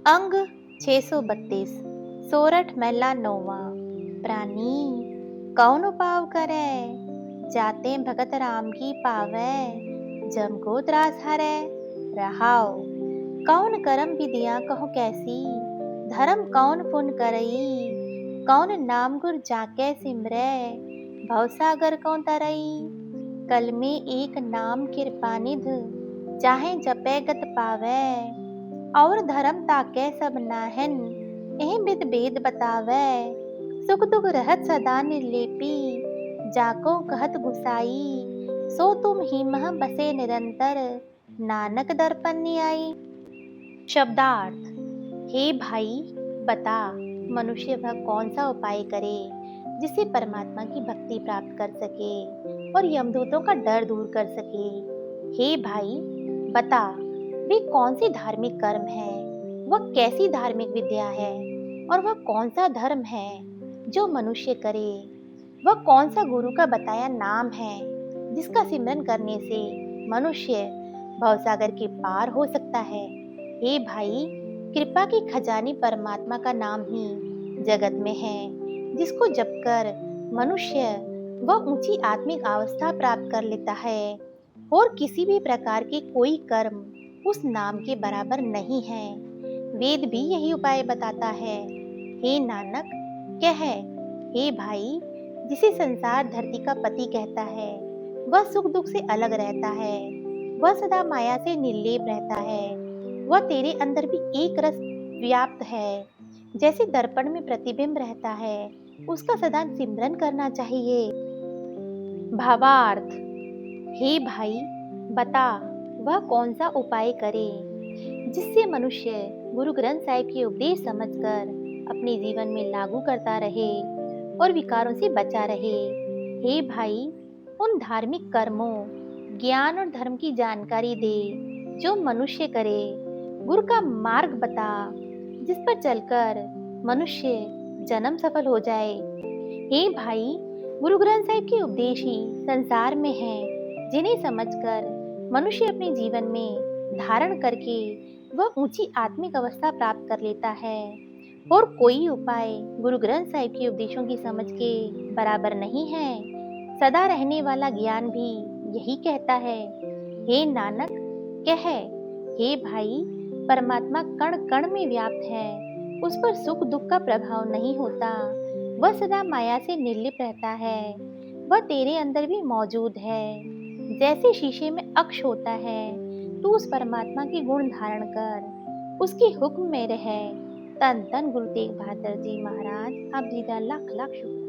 अंग 632 सोरठ महला नौवा। प्राणी कौन उपाव करे, जाते भगत राम की पावै, जम को त्रास हरै रहाओ। कौन करम विधियाँ कहो कैसी, धर्म कौन पुन करई, कौन नाम गुर जाके सिमरै, भवसागर कौन तरई। कल में एक नाम कृपा निध, चाहे जपे गत पावै, और धर्म ताके सब नाहन, एह विद भेद बतावै। सुख दुख रहत सदा निर्लेपी, जाको कहत गुसाई, सो तुम ही मह बसे निरंतर, नानक दर्पण न्यायी। शब्दार्थ। हे भाई बता, मनुष्य वह कौन सा उपाय करे जिससे परमात्मा की भक्ति प्राप्त कर सके और यमदूतों का डर दूर कर सके। हे भाई बता, वे कौन सी धार्मिक कर्म है, वह कैसी धार्मिक विद्या है, और वह कौन सा धर्म है जो मनुष्य करे। वह कौन सा गुरु का बताया नाम है जिसका सिमरन करने से मनुष्य भवसागर के पार हो सकता है। हे भाई, कृपा की खजानी परमात्मा का नाम ही जगत में है, जिसको जपकर मनुष्य वह ऊंची आत्मिक अवस्था प्राप्त कर लेता है, और किसी भी प्रकार के कोई कर्म उस नाम के बराबर नहीं है। वेद भी यही उपाय बताता है। हे नानक कह, हे भाई, जिसे संसार धरती का पति कहता है, वह सुख दुख से अलग रहता है, वह सदा माया से निर्लेप रहता है, वह तेरे अंदर भी एक रस व्याप्त है। जैसे दर्पण में प्रतिबिंब रहता है, उसका सदा सिमरन करना चाहिए। भावार्थ। हे भाई बता, वह कौन सा उपाय करे जिससे मनुष्य गुरु ग्रंथ साहिब के उपदेश समझकर अपने जीवन में लागू करता रहे और विकारों से बचा रहे। हे भाई, उन धार्मिक कर्मों, ज्ञान और धर्म की जानकारी दे जो मनुष्य करे। गुरु का मार्ग बता जिस पर चलकर मनुष्य जन्म सफल हो जाए। हे भाई, गुरु ग्रंथ साहिब के उपदेश ही संसार में हैं, जिन्हें समझकर मनुष्य अपने जीवन में धारण करके वह ऊंची आत्मिक अवस्था प्राप्त कर लेता है, और कोई उपाय गुरु ग्रंथ साहिब के उपदेशों की समझ के बराबर नहीं है। सदा रहने वाला ज्ञान भी यही कहता है। हे नानक कह, हे भाई, परमात्मा कण कण में व्याप्त है, उस पर सुख दुख का प्रभाव नहीं होता, वह सदा माया से निर्लिप्त रहता है, वह तेरे अंदर भी मौजूद है। जैसे शीशे में अक्ष होता है, तू उस परमात्मा के गुण धारण कर उसके हुक्म में रहे। तन तन गुरु तेग बहादुर जी महाराज, आप जी का लाख लाख शुक्र।